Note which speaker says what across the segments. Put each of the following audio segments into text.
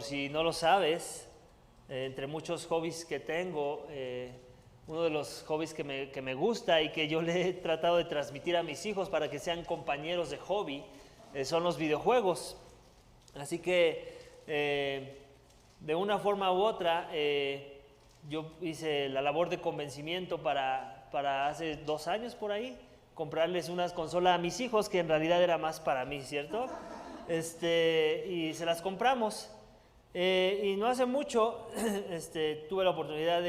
Speaker 1: por si no lo sabes, entre muchos hobbies que tengo, uno de los hobbies que me gusta y que yo le he tratado de transmitir a mis hijos para que sean compañeros de hobby, son los videojuegos. Así que de una forma u otra, yo hice la labor de convencimiento para hace 2 años por ahí, comprarles unas consolas a mis hijos, que en realidad era más para mí, ¿cierto? Y se las compramos. Y no hace mucho tuve la oportunidad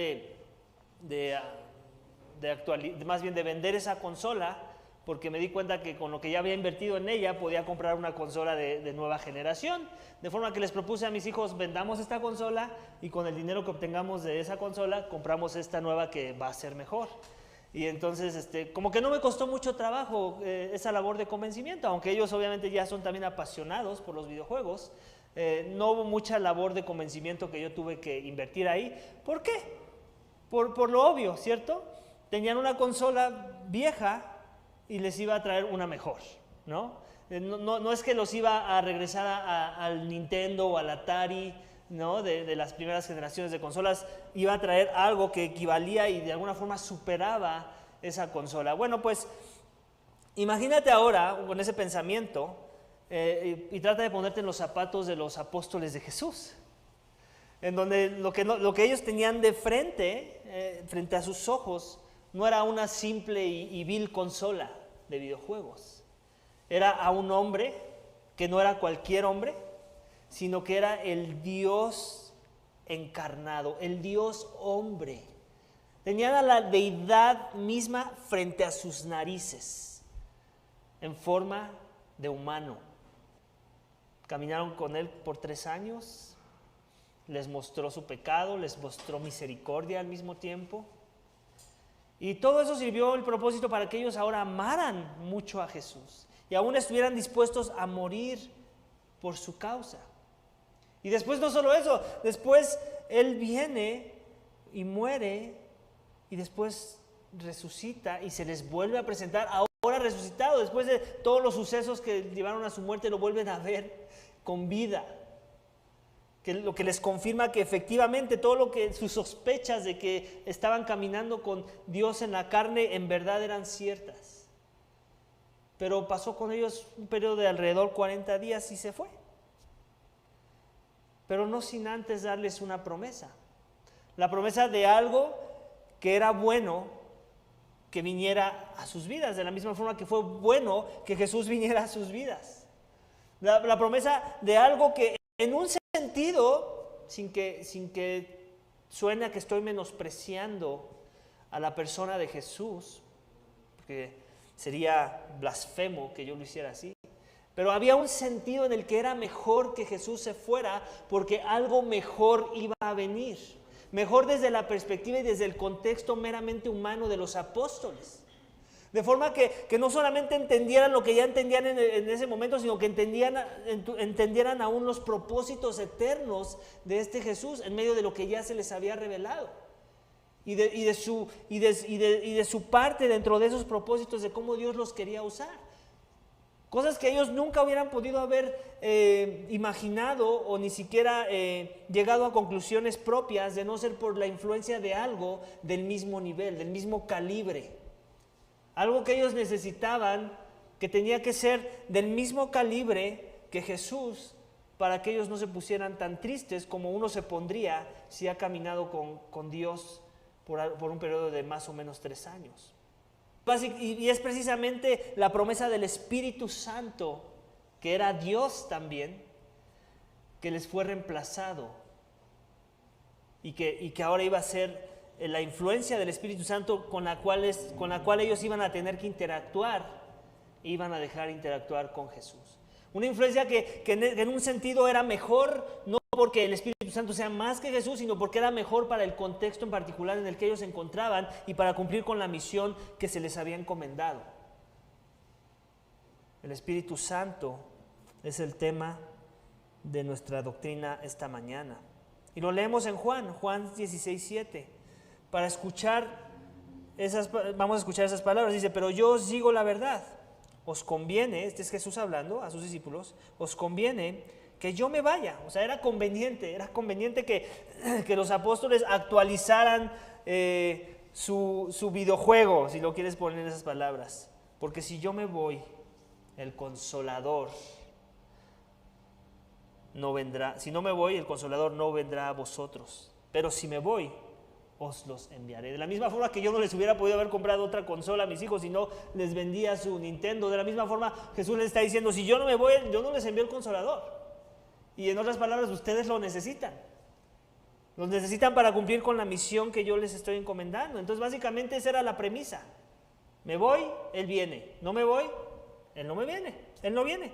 Speaker 1: más bien de vender esa consola, porque me di cuenta que con lo que ya había invertido en ella podía comprar una consola de nueva generación, de forma que les propuse a mis hijos: vendamos esta consola y con el dinero que obtengamos de esa consola compramos esta nueva que va a ser mejor. Y entonces como que no me costó mucho trabajo esa labor de convencimiento, aunque ellos obviamente ya son también apasionados por los videojuegos. No hubo mucha labor de convencimiento que yo tuve que invertir ahí. ¿Por qué? Por lo obvio, ¿cierto? Tenían una consola vieja y les iba a traer una mejor, ¿no? No es que los iba a regresar al Nintendo o al Atari, ¿no? De las primeras generaciones de consolas. Iba a traer algo que equivalía y de alguna forma superaba esa consola. Bueno, pues imagínate ahora con ese pensamiento y trata de ponerte en los zapatos de los apóstoles de Jesús, en donde lo que ellos tenían de frente a sus ojos, no era una simple y vil consola de videojuegos. Era a un hombre que no era cualquier hombre, sino que era el Dios encarnado, el Dios hombre. Tenían a la deidad misma frente a sus narices, en forma de humano. Caminaron con él por 3 años, les mostró su pecado, les mostró misericordia al mismo tiempo. Y todo eso sirvió el propósito para que ellos ahora amaran mucho a Jesús y aún estuvieran dispuestos a morir por su causa. Y después no solo eso, después Él viene y muere y después resucita y se les vuelve a presentar ahora resucitado. Después de todos los sucesos que llevaron a su muerte, lo vuelven a ver con vida. Lo que les confirma que efectivamente todo lo que sus sospechas de que estaban caminando con Dios en la carne en verdad eran ciertas. Pero pasó con ellos un periodo de alrededor 40 días y se fue. Pero no sin antes darles una promesa. La promesa de algo que era bueno que viniera a sus vidas, de la misma forma que fue bueno que Jesús viniera a sus vidas. La promesa de algo que en un sentido, sin que suene a que estoy menospreciando a la persona de Jesús, porque sería blasfemo que yo lo hiciera así, pero había un sentido en el que era mejor que Jesús se fuera, porque algo mejor iba a venir. Mejor desde la perspectiva y desde el contexto meramente humano de los apóstoles. De forma que no solamente entendieran lo que ya entendían en ese momento, sino que entendieran aún los propósitos eternos de este Jesús en medio de lo que ya se les había revelado. Y de su parte dentro de esos propósitos, de cómo Dios los quería usar. Cosas que ellos nunca hubieran podido haber imaginado o ni siquiera llegado a conclusiones propias, de no ser por la influencia de algo del mismo nivel, del mismo calibre. Algo que ellos necesitaban, que tenía que ser del mismo calibre que Jesús, para que ellos no se pusieran tan tristes como uno se pondría si ha caminado con Dios por un periodo de más o menos 3 años. Y es precisamente la promesa del Espíritu Santo, que era Dios también, que les fue reemplazado y que ahora iba a ser la influencia del Espíritu Santo con la cual ellos iban a tener que interactuar, iban a dejar interactuar con Jesús. Una influencia que en un sentido era mejor, no porque el Espíritu Santo sea más que Jesús, sino porque era mejor para el contexto en particular en el que ellos se encontraban y para cumplir con la misión que se les había encomendado. El Espíritu Santo es el tema de nuestra doctrina esta mañana. Y lo leemos en Juan 16:7. Vamos a escuchar esas palabras. Dice: pero yo os digo la verdad. Os conviene, este es Jesús hablando a sus discípulos, os conviene que yo me vaya. O sea, era conveniente que los apóstoles actualizaran su videojuego, si lo quieres poner en esas palabras. Porque si yo me voy, el Consolador no vendrá. Si no me voy, el Consolador no vendrá a vosotros. Pero si me voy, os los enviaré. De la misma forma que yo no les hubiera podido haber comprado otra consola a mis hijos si no les vendía su Nintendo, de la misma forma Jesús les está diciendo, si yo no me voy, yo no les envío el Consolador. Y en otras palabras, ustedes lo necesitan. Los necesitan para cumplir con la misión que yo les estoy encomendando. Entonces, básicamente esa era la premisa. Me voy, Él viene. No me voy, Él no me viene. Él no viene.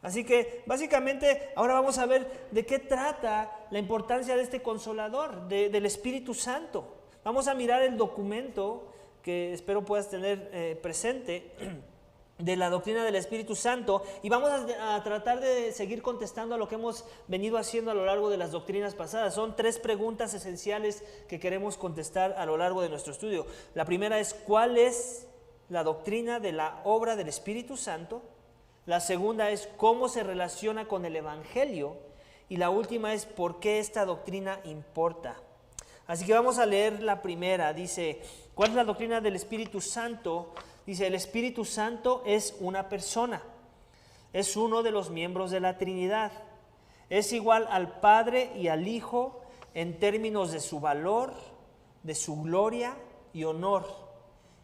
Speaker 1: Así que, básicamente, ahora vamos a ver de qué trata la importancia de este Consolador, del Espíritu Santo. Vamos a mirar el documento que espero puedas tener presente de la doctrina del Espíritu Santo, y vamos a tratar de seguir contestando a lo que hemos venido haciendo a lo largo de las doctrinas pasadas. Son 3 preguntas esenciales que queremos contestar a lo largo de nuestro estudio. La primera es, ¿cuál es la doctrina de la obra del Espíritu Santo? La segunda es, ¿cómo se relaciona con el Evangelio? Y la última es, ¿por qué esta doctrina importa? Así que vamos a leer la primera. Dice, ¿cuál es la doctrina del Espíritu Santo? Dice, el Espíritu Santo es una persona, es uno de los miembros de la Trinidad, es igual al Padre y al Hijo en términos de su valor, de su gloria y honor,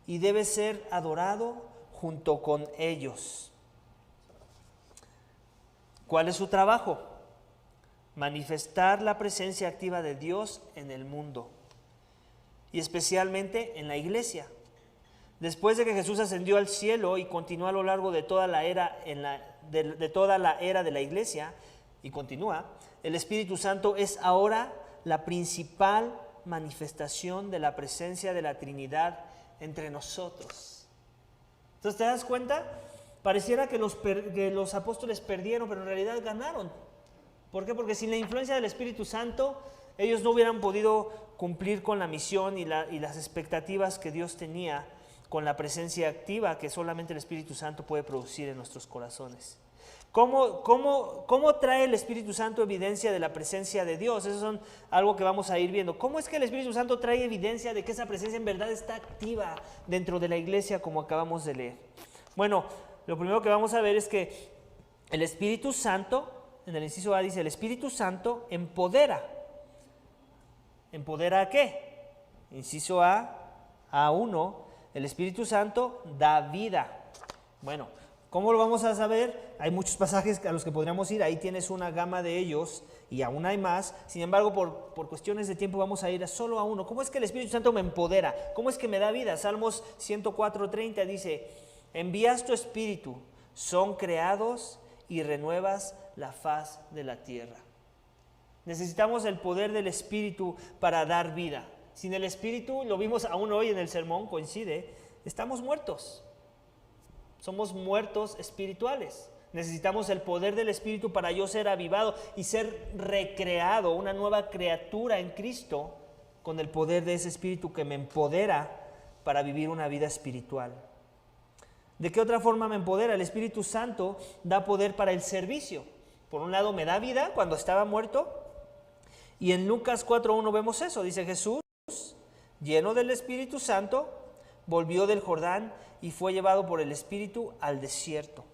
Speaker 1: y debe ser adorado junto con ellos. ¿Cuál es su trabajo? Manifestar la presencia activa de Dios en el mundo, y especialmente en la iglesia. Después de que Jesús ascendió al cielo y continuó a lo largo de toda la era de la iglesia, y continúa, el Espíritu Santo es ahora la principal manifestación de la presencia de la Trinidad entre nosotros. Entonces, ¿te das cuenta? Pareciera que los apóstoles perdieron, pero en realidad ganaron. ¿Por qué? Porque sin la influencia del Espíritu Santo, ellos no hubieran podido cumplir con la misión y las expectativas que Dios tenía con la presencia activa que solamente el Espíritu Santo puede producir en nuestros corazones. ¿Cómo trae el Espíritu Santo evidencia de la presencia de Dios? Eso es algo que vamos a ir viendo. ¿Cómo es que el Espíritu Santo trae evidencia de que esa presencia en verdad está activa dentro de la iglesia, como acabamos de leer? Bueno, lo primero que vamos a ver es que el Espíritu Santo, en el inciso A dice, el Espíritu Santo empodera. ¿Empodera a qué? Inciso A1, el Espíritu Santo da vida. Bueno, ¿cómo lo vamos a saber? Hay muchos pasajes a los que podríamos ir, ahí tienes una gama de ellos y aún hay más. Sin embargo, por cuestiones de tiempo vamos a ir solo a uno. ¿Cómo es que el Espíritu Santo me empodera? ¿Cómo es que me da vida? Salmos 104:30 dice, envías tu Espíritu, son creados y renuevas la faz de la tierra. Necesitamos el poder del Espíritu para dar vida. Sin el Espíritu, lo vimos aún hoy en el sermón, coincide, estamos muertos. Somos muertos espirituales. Necesitamos el poder del Espíritu para yo ser avivado y ser recreado, una nueva criatura en Cristo, con el poder de ese Espíritu que me empodera para vivir una vida espiritual. ¿De qué otra forma me empodera? El Espíritu Santo da poder para el servicio. Por un lado me da vida cuando estaba muerto, y en Lucas 4:1 vemos eso. Dice Jesús, lleno del Espíritu Santo, volvió del Jordán y fue llevado por el Espíritu al desierto.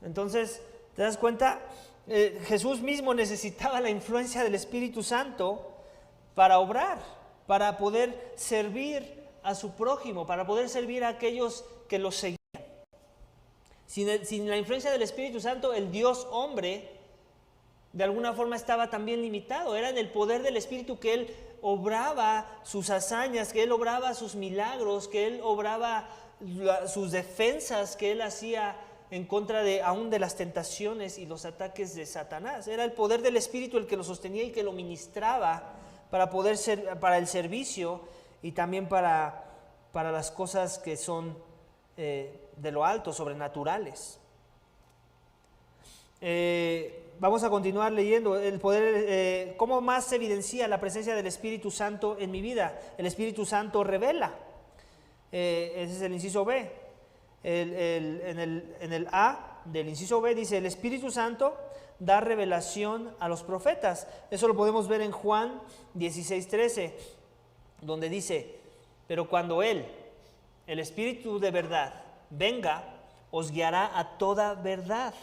Speaker 1: Entonces, ¿te das cuenta? Jesús mismo necesitaba la influencia del Espíritu Santo para obrar, para poder servir a su prójimo, para poder servir a aquellos que lo seguían. Sin la influencia del Espíritu Santo, el Dios hombre de alguna forma estaba también limitado. Era en el poder del Espíritu que Él obraba sus hazañas, que Él obraba sus milagros, que Él obraba sus defensas que Él hacía en contra aún de las tentaciones y los ataques de Satanás. Era el poder del Espíritu el que lo sostenía y que lo ministraba para el servicio y también para las cosas que son de lo alto, sobrenaturales. Vamos a continuar leyendo el poder. ¿Cómo más se evidencia la presencia del Espíritu Santo en mi vida? El Espíritu Santo revela. Ese es el inciso B. En el A del inciso B, dice, el Espíritu Santo da revelación a los profetas. Eso lo podemos ver en Juan 16:13, donde dice, pero cuando Él, el Espíritu de verdad, venga, os guiará a toda verdad,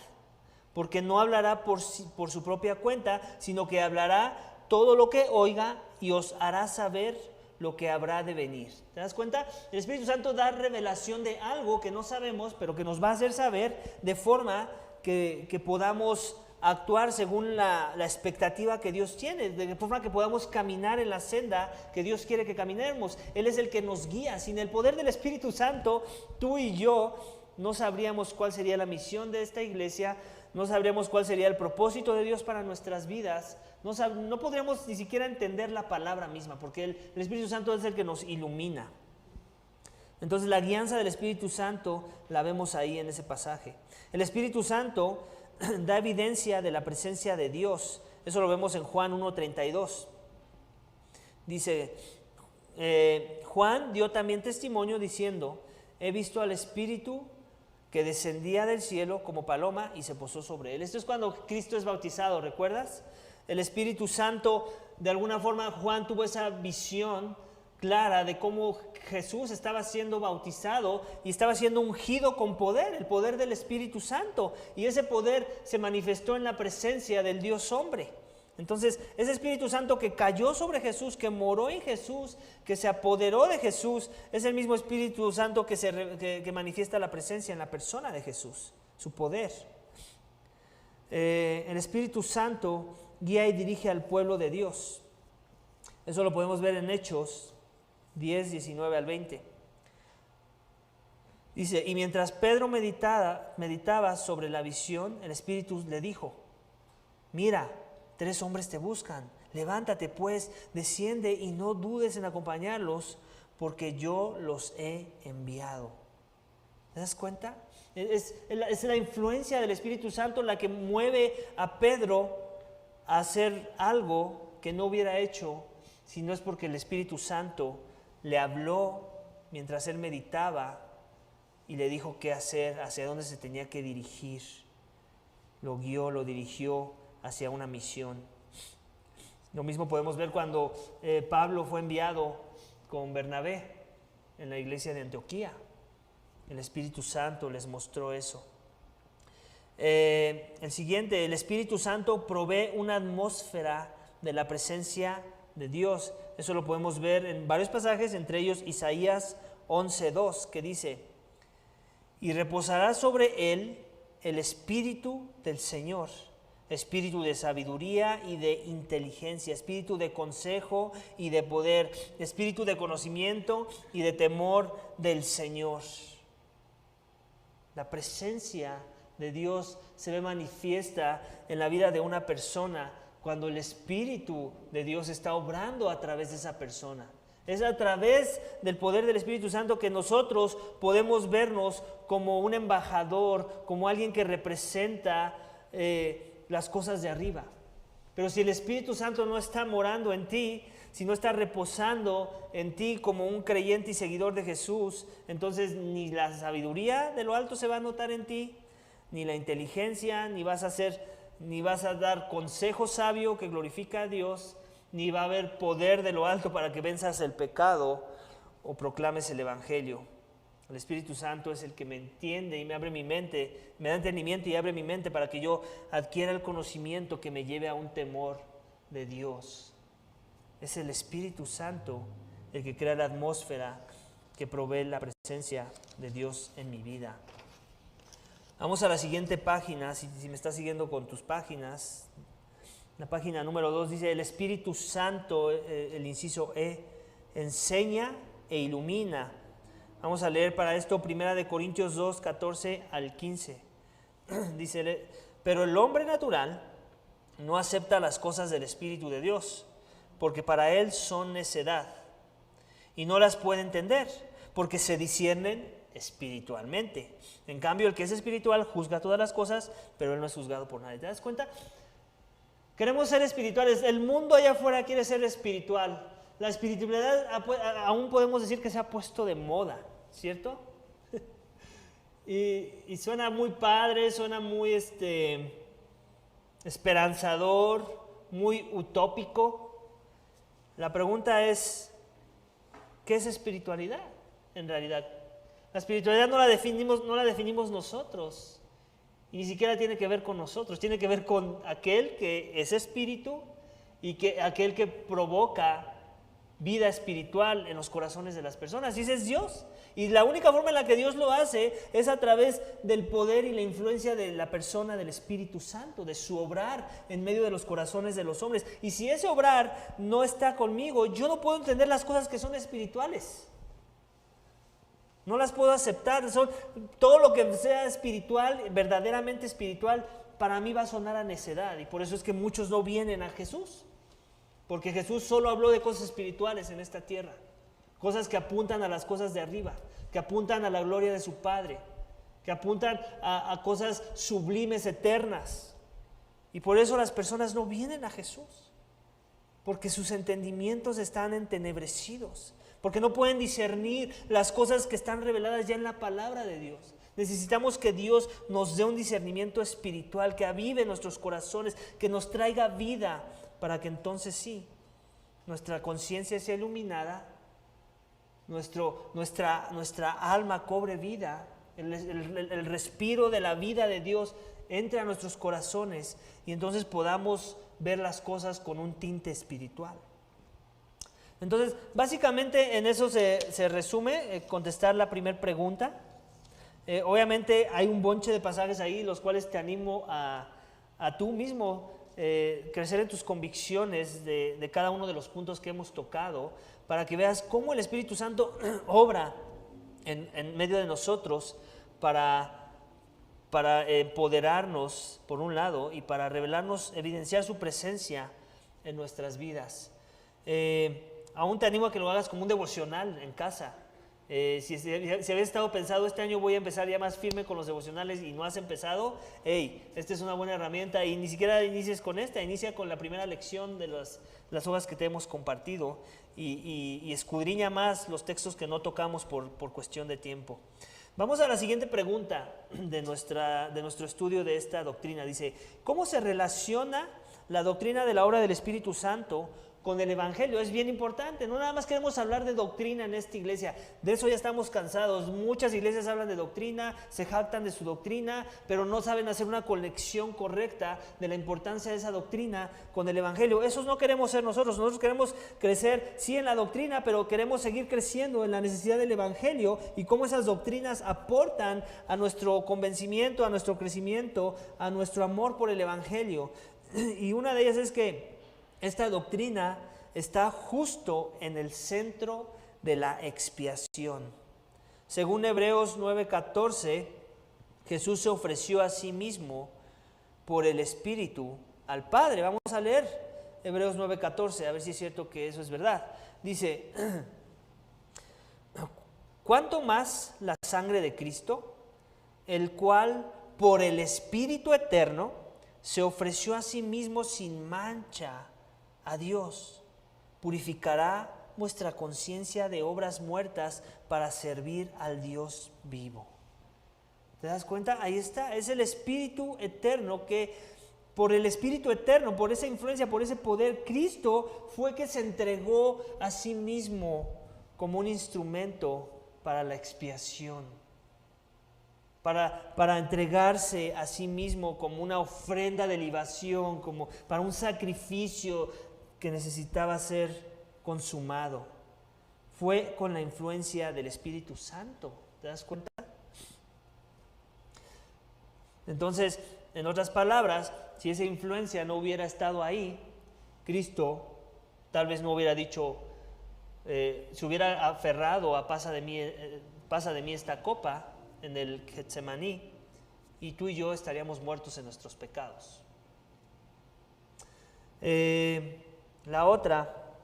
Speaker 1: porque no hablará por su propia cuenta, sino que hablará todo lo que oiga y os hará saber lo que habrá de venir. ¿Te das cuenta? El Espíritu Santo da revelación de algo que no sabemos, pero que nos va a hacer saber de forma que podamos actuar según la expectativa que Dios tiene, de forma que podamos caminar en la senda que Dios quiere que caminemos. Él es el que nos guía. Sin el poder del Espíritu Santo, tú y yo no sabríamos cuál sería la misión de esta iglesia, no sabríamos cuál sería el propósito de Dios para nuestras vidas, no podríamos ni siquiera entender la palabra misma, porque el Espíritu Santo es el que nos ilumina. Entonces la guianza del Espíritu Santo la vemos ahí en ese pasaje. El Espíritu Santo da evidencia de la presencia de Dios. Eso lo vemos en Juan 1:32. Dice, Juan dio también testimonio diciendo, he visto al Espíritu que descendía del cielo como paloma y se posó sobre él. Esto es cuando Cristo es bautizado, ¿recuerdas? El Espíritu Santo, de alguna forma Juan tuvo esa visión clara de cómo Jesús estaba siendo bautizado y estaba siendo ungido con poder, el poder del Espíritu Santo, y ese poder se manifestó en la presencia del Dios hombre. Entonces, ese Espíritu Santo que cayó sobre Jesús, que moró en Jesús, que se apoderó de Jesús, es el mismo Espíritu Santo que manifiesta la presencia en la persona de Jesús, su poder. El Espíritu Santo guía y dirige al pueblo de Dios. Eso lo podemos ver en Hechos 10, 19 al 20. Dice, y mientras Pedro meditaba sobre la visión, el Espíritu le dijo, mira, 3 hombres te buscan, levántate pues, desciende y no dudes en acompañarlos, porque yo los he enviado. ¿Te das cuenta? Es la influencia del Espíritu Santo la que mueve a Pedro a hacer algo que no hubiera hecho si no es porque el Espíritu Santo le habló mientras él meditaba y le dijo qué hacer, hacia dónde se tenía que dirigir. Lo guió, lo dirigió hacia una misión. Lo mismo podemos ver cuando Pablo fue enviado con Bernabé en la iglesia de Antioquía. El Espíritu Santo les mostró eso. El siguiente, el Espíritu Santo provee una atmósfera de la presencia de Dios. Eso lo podemos ver en varios pasajes, entre ellos Isaías 11:2, que dice, y reposará sobre él el Espíritu del Señor, espíritu de sabiduría y de inteligencia, espíritu de consejo y de poder, espíritu de conocimiento y de temor del Señor. La presencia de Dios se ve manifiesta en la vida de una persona cuando el Espíritu de Dios está obrando a través de esa persona. Es a través del poder del Espíritu Santo que nosotros podemos vernos como un embajador, como alguien que representa las cosas de arriba. Pero si el Espíritu Santo no está morando en ti, si no está reposando en ti como un creyente y seguidor de Jesús, entonces ni la sabiduría de lo alto se va a notar en ti, ni la inteligencia, ni vas a dar consejo sabio que glorifica a Dios, ni va a haber poder de lo alto para que venzas el pecado o proclames el Evangelio. El Espíritu Santo es el que me entiende y me abre mi mente, me da entendimiento y abre mi mente para que yo adquiera el conocimiento que me lleve a un temor de Dios. Es el Espíritu Santo el que crea la atmósfera que provee la presencia de Dios en mi vida. Vamos a la siguiente página, si me estás siguiendo con tus páginas. La página número 2 dice, el Espíritu Santo, el inciso E, enseña e ilumina. Vamos a leer para esto 1 Corintios 2, 14 al 15. Dice, pero el hombre natural no acepta las cosas del Espíritu de Dios, porque para él son necedad, y no las puede entender, porque se disciernen espiritualmente. En cambio, el que es espiritual juzga todas las cosas, pero él no es juzgado por nadie. ¿Te das cuenta? Queremos ser espirituales. El mundo allá afuera quiere ser espiritual. La espiritualidad aún podemos decir que se ha puesto de moda, ¿cierto? Y suena muy padre, suena muy esperanzador, muy utópico. La pregunta es, ¿qué es espiritualidad en realidad? La espiritualidad no la definimos nosotros, y ni siquiera tiene que ver con nosotros, tiene que ver con aquel que es espíritu y aquel que provoca vida espiritual en los corazones de las personas. Y ese es Dios. Y la única forma en la que Dios lo hace es a través del poder y la influencia de la persona del Espíritu Santo, de su obrar en medio de los corazones de los hombres. Y si ese obrar no está conmigo, yo no puedo entender las cosas que son espirituales. No las puedo aceptar. Todo lo que sea espiritual, verdaderamente espiritual, para mí va a sonar a necedad. Y por eso es que muchos no vienen a Jesús. Porque Jesús solo habló de cosas espirituales en esta tierra. Cosas que apuntan a las cosas de arriba, que apuntan a la gloria de su Padre, que apuntan a cosas sublimes, eternas. Y por eso las personas no vienen a Jesús, porque sus entendimientos están entenebrecidos, porque no pueden discernir las cosas que están reveladas ya en la palabra de Dios. Necesitamos que Dios nos dé un discernimiento espiritual, que avive nuestros corazones, que nos traiga vida, para que entonces sí, nuestra conciencia sea iluminada, nuestra alma cobre vida, el respiro de la vida de Dios entre a nuestros corazones y entonces podamos ver las cosas con un tinte espiritual. Entonces, básicamente en eso se resume contestar la primera pregunta. Obviamente hay un bonche de pasajes ahí, los cuales te animo a tú mismo crecer en tus convicciones de cada uno de los puntos que hemos tocado, para que veas cómo el Espíritu Santo obra en medio de nosotros para empoderarnos por un lado y para revelarnos, evidenciar su presencia en nuestras vidas. Aún te animo a que lo hagas como un devocional en casa. Si habías estado pensado, este año voy a empezar ya más firme con los devocionales y no has empezado, esta es una buena herramienta, y ni siquiera inicies con esta, inicia con la primera lección de las hojas que te hemos compartido y escudriña más los textos que no tocamos por cuestión de tiempo. Vamos a la siguiente pregunta de nuestro estudio de esta doctrina. Dice, ¿cómo se relaciona la doctrina de la obra del Espíritu Santo con el Evangelio? Es bien importante. No nada más queremos hablar de doctrina en esta iglesia, de eso ya estamos cansados. Muchas iglesias hablan de doctrina, se jactan de su doctrina, pero no saben hacer una conexión correcta de la importancia de esa doctrina con el Evangelio. Esos no queremos ser nosotros. Nosotros queremos crecer, sí, en la doctrina, pero queremos seguir creciendo en la necesidad del Evangelio y cómo esas doctrinas aportan a nuestro convencimiento, a nuestro crecimiento, a nuestro amor por el Evangelio. Y una de ellas es que esta doctrina está justo en el centro de la expiación. Según Hebreos 9:14, Jesús se ofreció a sí mismo por el Espíritu al Padre. Vamos a leer Hebreos 9:14, a ver si es cierto que eso es verdad. Dice, ¿cuánto más la sangre de Cristo, el cual por el Espíritu eterno se ofreció a sí mismo sin mancha a Dios, purificará vuestra conciencia de obras muertas para servir al Dios vivo? ¿Te das cuenta? Ahí está, es el Espíritu eterno que, por el Espíritu eterno, por esa influencia, por ese poder, Cristo fue que se entregó a sí mismo como un instrumento para la expiación, para entregarse a sí mismo como una ofrenda de libación, como para un sacrificio que necesitaba ser consumado. Fue con la influencia del Espíritu Santo. ¿Te das cuenta? Entonces, en otras palabras, si esa influencia no hubiera estado ahí, Cristo tal vez no hubiera dicho, se hubiera aferrado a pasa de mí esta copa en el Getsemaní, y tú y yo estaríamos muertos en nuestros pecados. La otra,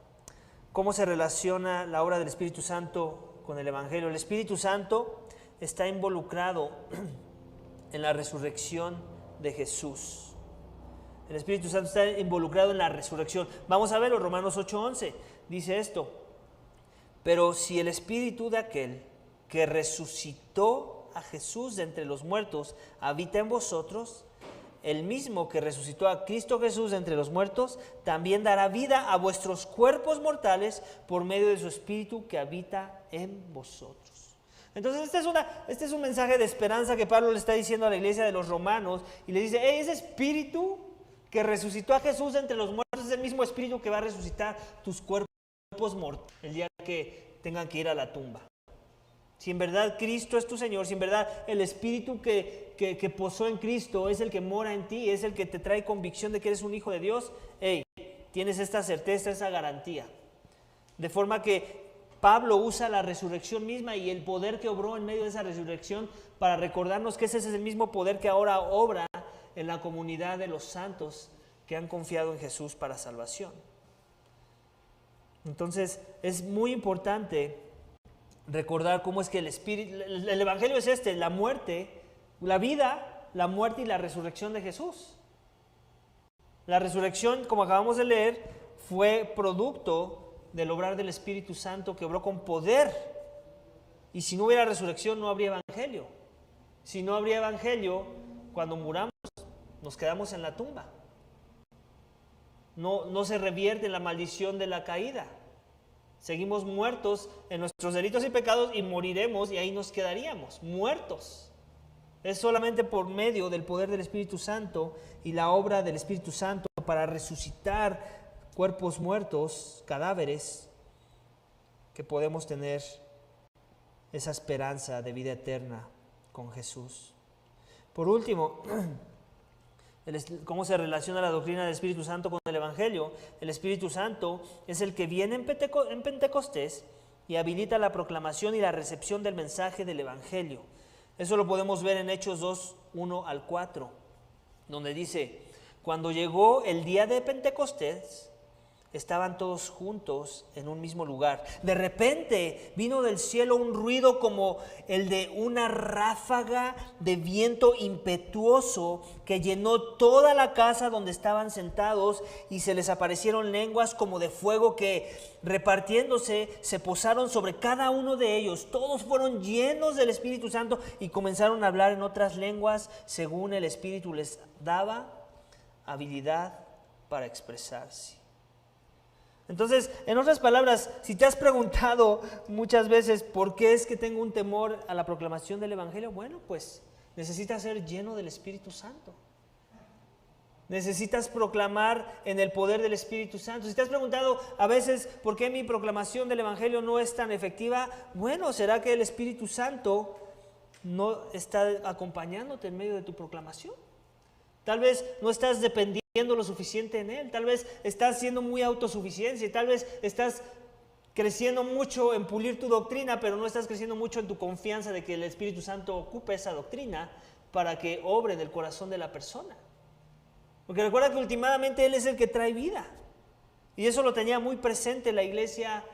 Speaker 1: ¿cómo se relaciona la obra del Espíritu Santo con el Evangelio? El Espíritu Santo está involucrado en la resurrección de Jesús. El Espíritu Santo está involucrado en la resurrección. Vamos a verlo, Romanos 8:11 dice esto: pero si el Espíritu de aquel que resucitó a Jesús de entre los muertos habita en vosotros, el mismo que resucitó a Cristo Jesús de entre los muertos, también dará vida a vuestros cuerpos mortales por medio de su Espíritu que habita en vosotros. Entonces este es un mensaje de esperanza que Pablo le está diciendo a la iglesia de los romanos, y le dice, hey, ese Espíritu que resucitó a Jesús de entre los muertos es el mismo Espíritu que va a resucitar tus cuerpos mortales el día que tengan que ir a la tumba. Si en verdad Cristo es tu Señor, si en verdad el Espíritu que posó en Cristo es el que mora en ti, es el que te trae convicción de que eres un hijo de Dios, hey, tienes esta certeza, esa garantía. De forma que Pablo usa la resurrección misma y el poder que obró en medio de esa resurrección para recordarnos que ese es el mismo poder que ahora obra en la comunidad de los santos que han confiado en Jesús para salvación. Entonces es muy importante recordar cómo es que el Evangelio es la muerte, la vida, la muerte y la resurrección de Jesús. La resurrección, como acabamos de leer, fue producto del obrar del Espíritu Santo que obró con poder. Y si no hubiera resurrección, no habría Evangelio. Si no habría Evangelio, cuando muramos, nos quedamos en la tumba. No se revierte la maldición de la caída. Seguimos muertos en nuestros delitos y pecados y moriremos y ahí nos quedaríamos, muertos. Es solamente por medio del poder del Espíritu Santo y la obra del Espíritu Santo para resucitar cuerpos muertos, cadáveres, que podemos tener esa esperanza de vida eterna con Jesús. Por último, ¿cómo se relaciona la doctrina del Espíritu Santo con el Evangelio? El Espíritu Santo es el que viene en Pentecostés y habilita la proclamación y la recepción del mensaje del Evangelio. Eso lo podemos ver en Hechos 2, 1 al 4, donde dice, cuando llegó el día de Pentecostés, estaban todos juntos en un mismo lugar. De repente vino del cielo un ruido como el de una ráfaga de viento impetuoso que llenó toda la casa donde estaban sentados, y se les aparecieron lenguas como de fuego que, repartiéndose, se posaron sobre cada uno de ellos. Todos fueron llenos del Espíritu Santo y comenzaron a hablar en otras lenguas según el Espíritu les daba habilidad para expresarse. Entonces, en otras palabras, si te has preguntado muchas veces por qué es que tengo un temor a la proclamación del Evangelio, bueno, pues necesitas ser lleno del Espíritu Santo. Necesitas proclamar en el poder del Espíritu Santo. Si te has preguntado a veces por qué mi proclamación del Evangelio no es tan efectiva, bueno, ¿será que el Espíritu Santo no está acompañándote en medio de tu proclamación? Tal vez no estás dependiendo lo suficiente en Él, tal vez estás siendo muy autosuficiente, tal vez estás creciendo mucho en pulir tu doctrina, pero no estás creciendo mucho en tu confianza de que el Espíritu Santo ocupe esa doctrina para que obre en el corazón de la persona. Porque recuerda que últimamente Él es el que trae vida, y eso lo tenía muy presente la iglesia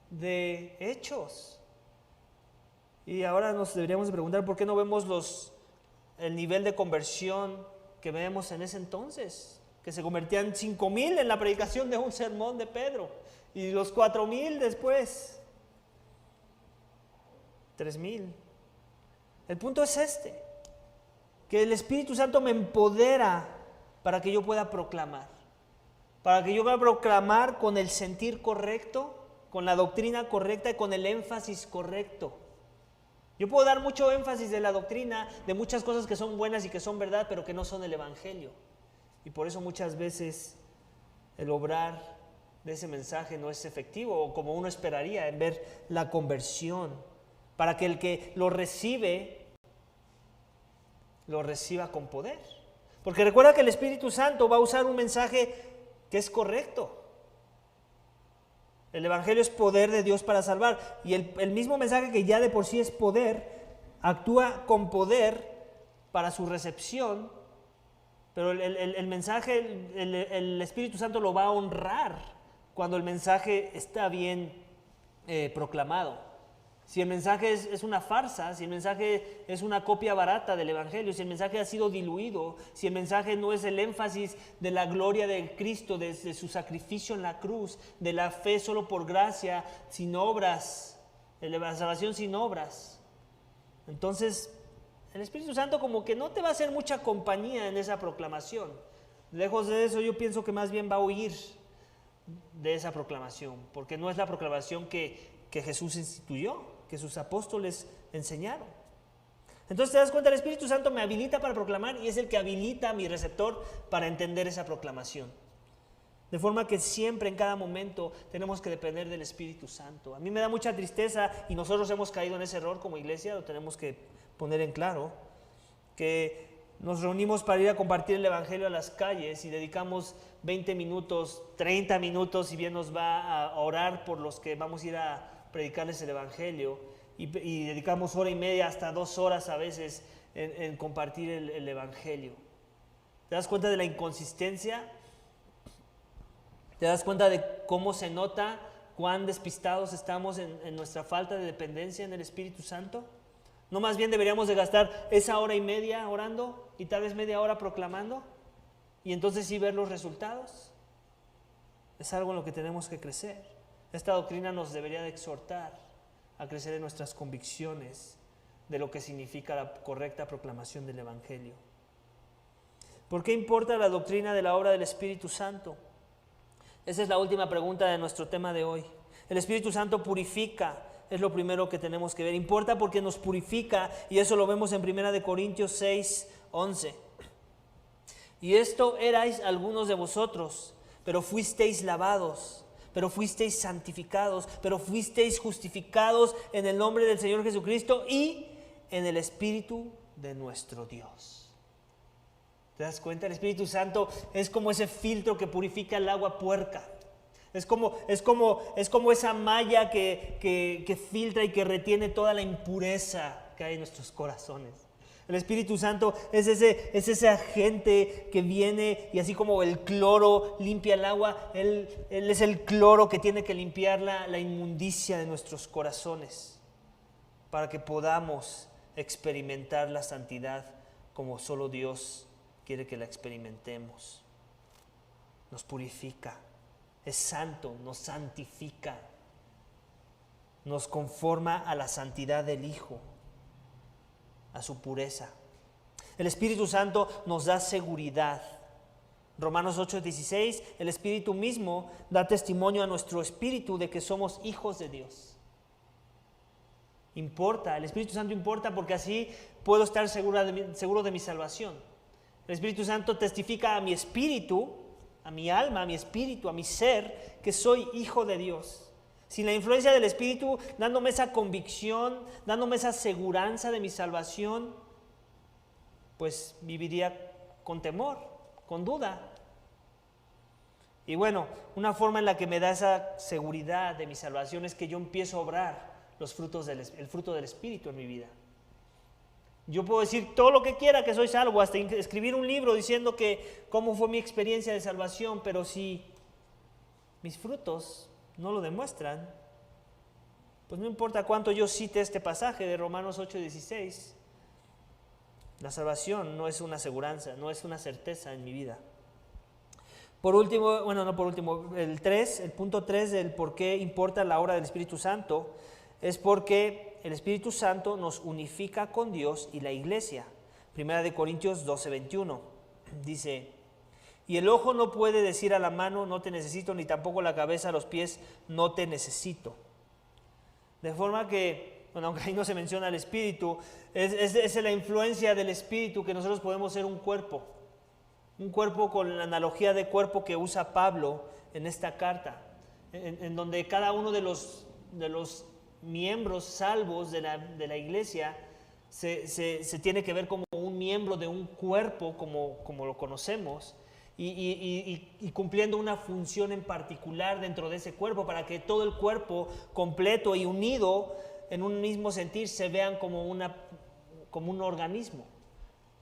Speaker 1: de Hechos. Y ahora nos deberíamos preguntar por qué no vemos el nivel de conversión que vemos en ese entonces, que se convertían 5,000 en la predicación de un sermón de Pedro, y los 4,000 después, 3,000. El punto es que el Espíritu Santo me empodera para que yo pueda proclamar, para que yo pueda proclamar con el sentir correcto, con la doctrina correcta y con el énfasis correcto. Yo puedo dar mucho énfasis de la doctrina, de muchas cosas que son buenas y que son verdad, pero que no son el Evangelio. Y por eso muchas veces el obrar de ese mensaje no es efectivo, o como uno esperaría, en ver la conversión, para que el que lo reciba con poder. Porque recuerda que el Espíritu Santo va a usar un mensaje que es correcto. El Evangelio es poder de Dios para salvar, y el mismo mensaje que ya de por sí es poder, actúa con poder para su recepción, pero el mensaje, el Espíritu Santo lo va a honrar cuando el mensaje está bien proclamado. Si el mensaje es una farsa, si el mensaje es una copia barata del Evangelio, si el mensaje ha sido diluido, si el mensaje no es el énfasis de la gloria de Cristo, de su sacrificio en la cruz, de la fe solo por gracia, sin obras, de la salvación sin obras, Entonces, el Espíritu Santo como que no te va a hacer mucha compañía en esa proclamación. Lejos de eso, yo pienso que más bien va a huir de esa proclamación, porque no es la proclamación que Jesús instituyó, que sus apóstoles enseñaron. Entonces te das cuenta, el Espíritu Santo me habilita para proclamar y es el que habilita a mi receptor para entender esa proclamación. De forma que siempre, en cada momento, tenemos que depender del Espíritu Santo. A mí me da mucha tristeza y nosotros hemos caído en ese error como iglesia, lo tenemos que poner en claro, que nos reunimos para ir a compartir el Evangelio a las calles y dedicamos 20 minutos, 30 minutos, si bien nos va a orar por los que vamos a ir a predicarles el Evangelio, y dedicamos hora y media hasta 2 horas a veces en compartir el Evangelio. ¿Te das cuenta de la inconsistencia? ¿Te das cuenta de cómo se nota cuán despistados estamos en nuestra falta de dependencia en el Espíritu Santo? ¿No más bien deberíamos de gastar esa hora y media orando y tal vez media hora proclamando? Y entonces sí ver los resultados. Es algo en lo que tenemos que crecer. Esta doctrina nos debería de exhortar a crecer en nuestras convicciones de lo que significa la correcta proclamación del Evangelio. ¿Por qué importa la doctrina de la obra del Espíritu Santo? Esa es la última pregunta de nuestro tema de hoy. El Espíritu Santo purifica, es lo primero que tenemos que ver. Importa porque nos purifica, y eso lo vemos en 1 Corintios 6, 11. Y esto erais algunos de vosotros, pero fuisteis lavados, pero fuisteis santificados, pero fuisteis justificados en el nombre del Señor Jesucristo y en el Espíritu de nuestro Dios. ¿Te das cuenta? El Espíritu Santo es como ese filtro que purifica el agua puerca. Es como esa malla que filtra y que retiene toda la impureza que hay en nuestros corazones. El Espíritu Santo es ese agente que viene y así como el cloro limpia el agua, Él es el cloro que tiene que limpiar la inmundicia de nuestros corazones para que podamos experimentar la santidad como solo Dios quiere que la experimentemos. Nos purifica, es santo, nos santifica, nos conforma a la santidad del Hijo, a su pureza. El Espíritu Santo nos da seguridad. Romanos 8:16, el Espíritu mismo da testimonio a nuestro espíritu de que somos hijos de Dios. Importa, el Espíritu Santo importa porque así puedo estar seguro de mi salvación. El Espíritu Santo testifica a mi espíritu, a mi alma, a mi espíritu, a mi ser, que soy hijo de Dios. Sin la influencia del Espíritu, dándome esa convicción, dándome esa seguranza de mi salvación, pues viviría con temor, con duda. Y bueno, una forma en la que me da esa seguridad de mi salvación es que yo empiezo a obrar el fruto del Espíritu en mi vida. Yo puedo decir todo lo que quiera que soy salvo, hasta escribir un libro diciendo que cómo fue mi experiencia de salvación, pero si mis frutos no lo demuestran, pues no importa cuánto yo cite este pasaje de Romanos 8:16, la salvación no es una aseguranza, no es una certeza en mi vida. Por último, el punto 3 del por qué importa la obra del Espíritu Santo es porque el Espíritu Santo nos unifica con Dios y la iglesia. 1 Corintios 12:21 dice: y el ojo no puede decir a la mano, no te necesito, ni tampoco la cabeza a los pies, no te necesito. De forma que, aunque ahí no se menciona el Espíritu, es la influencia del Espíritu que nosotros podemos ser un cuerpo con la analogía de cuerpo que usa Pablo en esta carta, en donde cada uno de los miembros salvos de la iglesia se tiene que ver como un miembro de un cuerpo como lo conocemos, y cumpliendo una función en particular dentro de ese cuerpo para que todo el cuerpo completo y unido en un mismo sentir se vean como un organismo.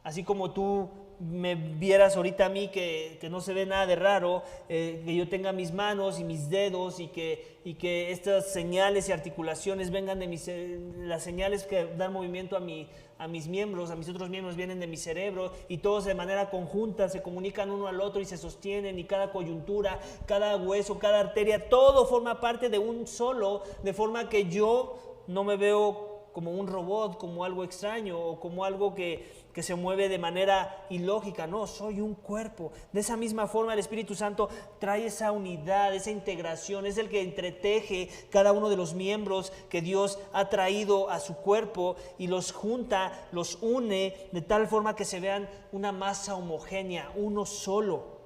Speaker 1: Así como tú me vieras ahorita a mí que no se ve nada de raro, que yo tenga mis manos y mis dedos y que estas señales y articulaciones vengan de las señales que dan movimiento a mis miembros, a mis otros miembros vienen de mi cerebro, y todos de manera conjunta se comunican uno al otro y se sostienen, y cada coyuntura, cada hueso, cada arteria, todo forma parte de un solo, de forma que yo no me veo como un robot, como algo extraño o como algo que se mueve de manera ilógica. No, soy un cuerpo. De esa misma forma el Espíritu Santo trae esa unidad, esa integración, es el que entreteje cada uno de los miembros que Dios ha traído a su cuerpo y los junta, los une de tal forma que se vean una masa homogénea, uno solo,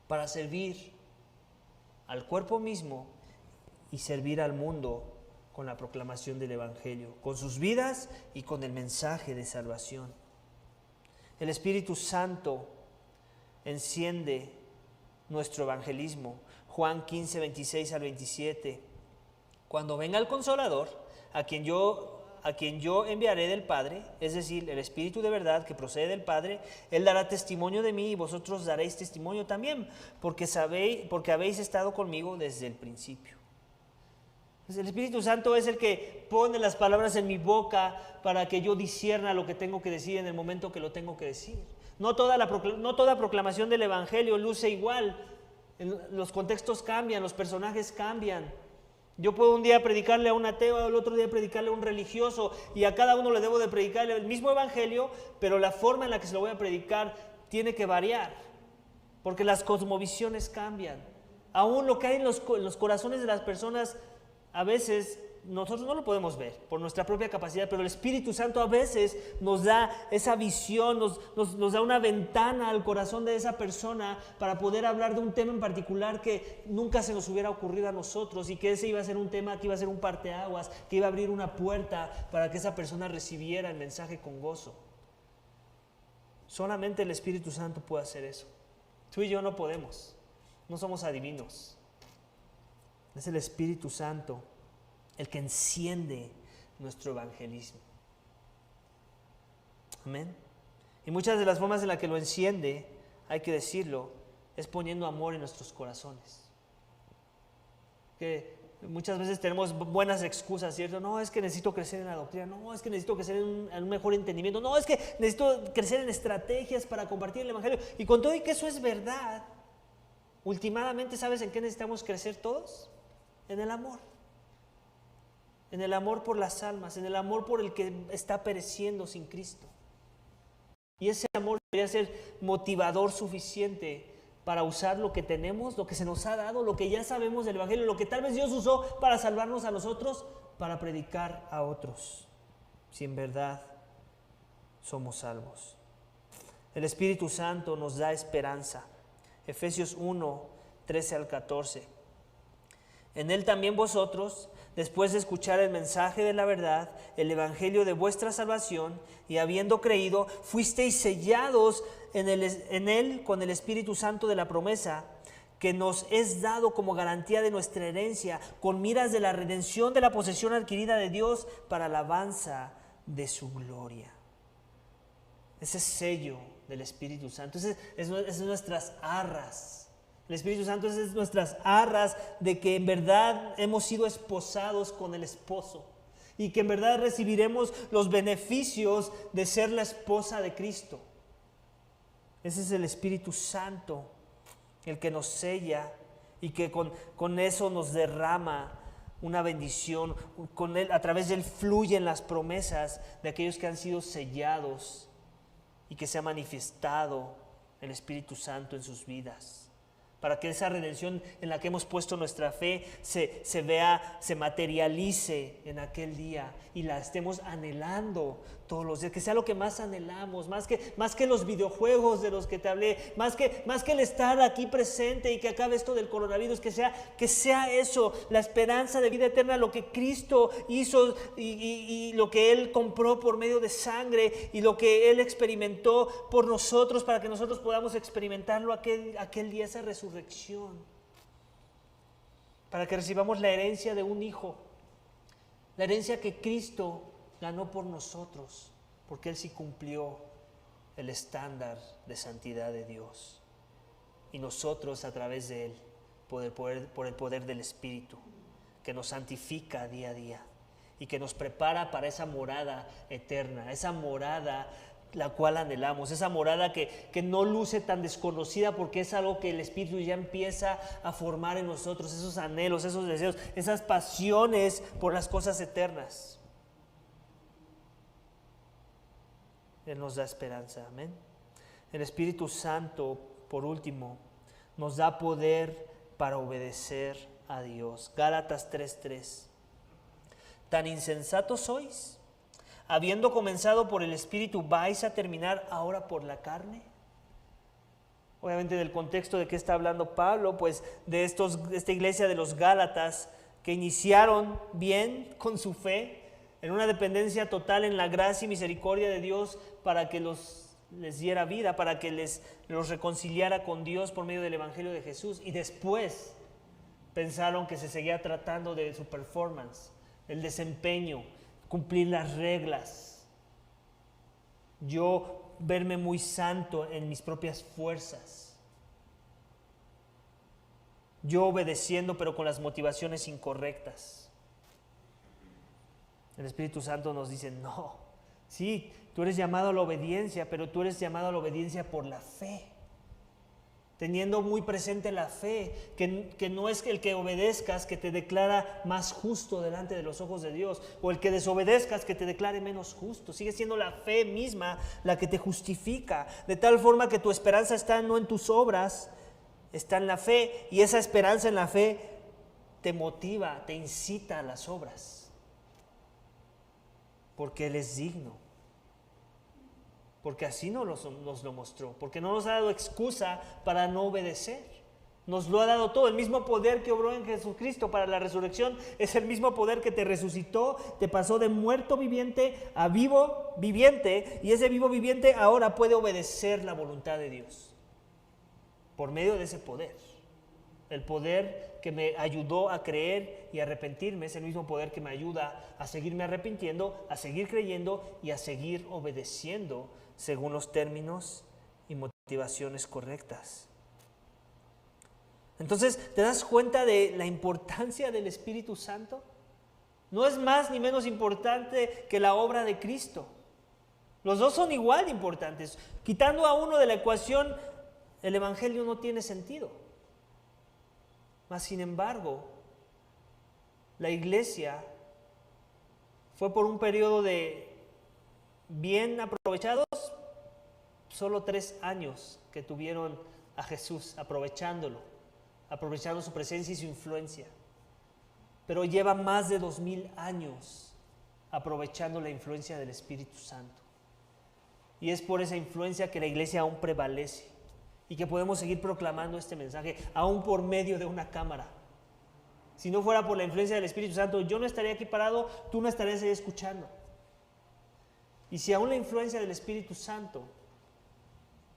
Speaker 1: para servir al cuerpo mismo y servir al mundo con la proclamación del Evangelio, con sus vidas y con el mensaje de salvación. El Espíritu Santo enciende nuestro evangelismo. Juan 15, 26 al 27. Cuando venga el Consolador, a quien yo enviaré del Padre, es decir, el Espíritu de verdad que procede del Padre, Él dará testimonio de mí y vosotros daréis testimonio también, porque habéis estado conmigo desde el principio. El Espíritu Santo es el que pone las palabras en mi boca para que yo discierna lo que tengo que decir en el momento que lo tengo que decir. No toda proclamación del Evangelio luce igual. Los contextos cambian, los personajes cambian. Yo puedo un día predicarle a un ateo, el otro día predicarle a un religioso, y a cada uno le debo de predicarle el mismo Evangelio, pero la forma en la que se lo voy a predicar tiene que variar, porque las cosmovisiones cambian. Aún lo que hay en los corazones de las personas, a veces nosotros no lo podemos ver por nuestra propia capacidad, pero el Espíritu Santo a veces nos da esa visión, nos da una ventana al corazón de esa persona para poder hablar de un tema en particular que nunca se nos hubiera ocurrido a nosotros, y que ese iba a ser un tema que iba a ser un parteaguas, que iba a abrir una puerta para que esa persona recibiera el mensaje con gozo. Solamente el Espíritu Santo puede hacer eso. Tú y yo no podemos, no somos adivinos. Es el Espíritu Santo el que enciende nuestro evangelismo. Amén. Y muchas de las formas en las que lo enciende, hay que decirlo, es poniendo amor en nuestros corazones. Que muchas veces tenemos buenas excusas, ¿cierto? No, es que necesito crecer en la doctrina. No, es que necesito crecer en un mejor entendimiento. No, es que necesito crecer en estrategias para compartir el evangelio. Y con todo y que eso es verdad, últimamente, ¿sabes en qué necesitamos crecer todos? En el amor. En el amor por las almas, en el amor por el que está pereciendo sin Cristo. Y ese amor debería ser motivador suficiente para usar lo que tenemos, lo que se nos ha dado, lo que ya sabemos del Evangelio, lo que tal vez Dios usó para salvarnos a nosotros, para predicar a otros, si en verdad somos salvos. El Espíritu Santo nos da esperanza. Efesios 1, 13 al 14. En Él también vosotros, después de escuchar el mensaje de la verdad, el evangelio de vuestra salvación, y habiendo creído, fuisteis sellados en él con el Espíritu Santo de la promesa, que nos es dado como garantía de nuestra herencia, con miras de la redención de la posesión adquirida de Dios para alabanza de su gloria. Ese sello del Espíritu Santo, es nuestras arras. El Espíritu Santo es nuestras arras de que en verdad hemos sido esposados con el esposo y que en verdad recibiremos los beneficios de ser la esposa de Cristo. Ese es el Espíritu Santo, el que nos sella y que con eso nos derrama una bendición. Con él, a través de él fluyen las promesas de aquellos que han sido sellados y que se ha manifestado el Espíritu Santo en sus vidas, para que esa redención en la que hemos puesto nuestra fe se vea, se materialice en aquel día y la estemos anhelando todos los días, que sea lo que más anhelamos, más que los videojuegos de los que te hablé, más que el estar aquí presente y que acabe esto del coronavirus, que sea eso, la esperanza de vida eterna, lo que Cristo hizo y lo que Él compró por medio de sangre y lo que Él experimentó por nosotros, para que nosotros podamos experimentarlo aquel día, esa resurrección, para que recibamos la herencia de un hijo, la herencia que Cristo ganó por nosotros, porque Él sí cumplió el estándar de santidad de Dios. Y nosotros a través de Él, por el poder del Espíritu, que nos santifica día a día y que nos prepara para esa morada eterna, esa morada la cual anhelamos, esa morada que no luce tan desconocida, porque es algo que el Espíritu ya empieza a formar en nosotros, esos anhelos, esos deseos, esas pasiones por las cosas eternas. Él nos da esperanza. Amén. El Espíritu Santo, por último, nos da poder para obedecer a Dios. Gálatas 3:3. ¿Tan insensatos sois? Habiendo comenzado por el Espíritu, ¿vais a terminar ahora por la carne? Obviamente del contexto de qué está hablando Pablo, pues de esta iglesia de los Gálatas que iniciaron bien con su fe, en una dependencia total en la gracia y misericordia de Dios para que les diera vida, para que los reconciliara con Dios por medio del Evangelio de Jesús. Y después pensaron que se seguía tratando de su performance, el desempeño, cumplir las reglas. Yo verme muy santo en mis propias fuerzas. Yo obedeciendo pero con las motivaciones incorrectas. El Espíritu Santo nos dice, no, sí, tú eres llamado a la obediencia, pero tú eres llamado a la obediencia por la fe. Teniendo muy presente la fe, que no es el que obedezcas que te declara más justo delante de los ojos de Dios, o el que desobedezcas que te declare menos justo. Sigue siendo la fe misma la que te justifica, de tal forma que tu esperanza está no en tus obras, está en la fe, y esa esperanza en la fe te motiva, te incita a las obras, porque Él es digno. Porque así nos lo mostró, porque no nos ha dado excusa para no obedecer. Nos lo ha dado todo. El mismo poder que obró en Jesucristo para la resurrección es el mismo poder que te resucitó, te pasó de muerto viviente a vivo viviente, y ese vivo viviente ahora puede obedecer la voluntad de Dios por medio de ese poder. El poder que me ayudó a creer y arrepentirme es el mismo poder que me ayuda a seguirme arrepintiendo, a seguir creyendo y a seguir obedeciendo según los términos y motivaciones correctas. Entonces, ¿te das cuenta de la importancia del Espíritu Santo? No es más ni menos importante que la obra de Cristo. Los dos son igual de importantes. Quitando a uno de la ecuación, el Evangelio no tiene sentido. Mas, sin embargo, la iglesia fue por un periodo de bien aprovechados, solo 3 años que tuvieron a Jesús aprovechando su presencia y su influencia. Pero lleva más de 2000 años aprovechando la influencia del Espíritu Santo. Y es por esa influencia que la iglesia aún prevalece y que podemos seguir proclamando este mensaje, aún por medio de una cámara. Si no fuera por la influencia del Espíritu Santo, yo no estaría aquí parado, tú no estarías ahí escuchando. Y si aún la influencia del Espíritu Santo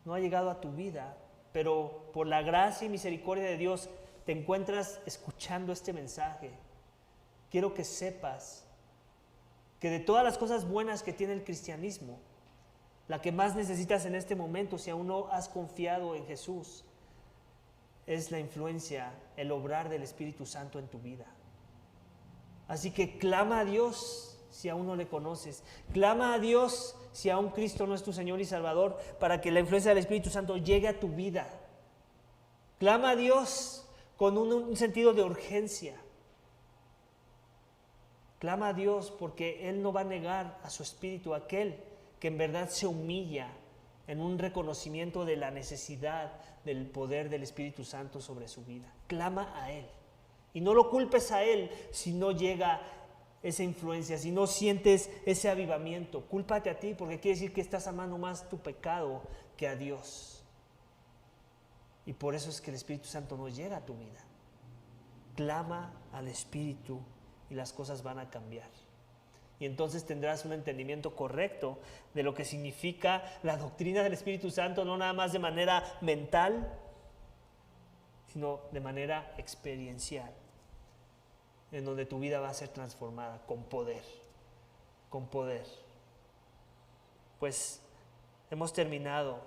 Speaker 1: no ha llegado a tu vida, pero por la gracia y misericordia de Dios te encuentras escuchando este mensaje, quiero que sepas que de todas las cosas buenas que tiene el cristianismo, la que más necesitas en este momento, si aún no has confiado en Jesús, es la influencia, el obrar del Espíritu Santo en tu vida. Así que clama a Dios si aún no le conoces. Clama a Dios si aún Cristo no es tu Señor y Salvador, para que la influencia del Espíritu Santo llegue a tu vida. Clama a Dios con un sentido de urgencia. Clama a Dios porque Él no va a negar a su Espíritu, aquel que en verdad se humilla en un reconocimiento de la necesidad del poder del Espíritu Santo sobre su vida. Clama a Él. Y no lo culpes a Él si no llega esa influencia, si no sientes ese avivamiento. Cúlpate a ti, porque quiere decir que estás amando más tu pecado que a Dios. Y por eso es que el Espíritu Santo no llega a tu vida. Clama al Espíritu y las cosas van a cambiar. Y entonces tendrás un entendimiento correcto de lo que significa la doctrina del Espíritu Santo, no nada más de manera mental, sino de manera experiencial, en donde tu vida va a ser transformada con poder, con poder. Pues hemos terminado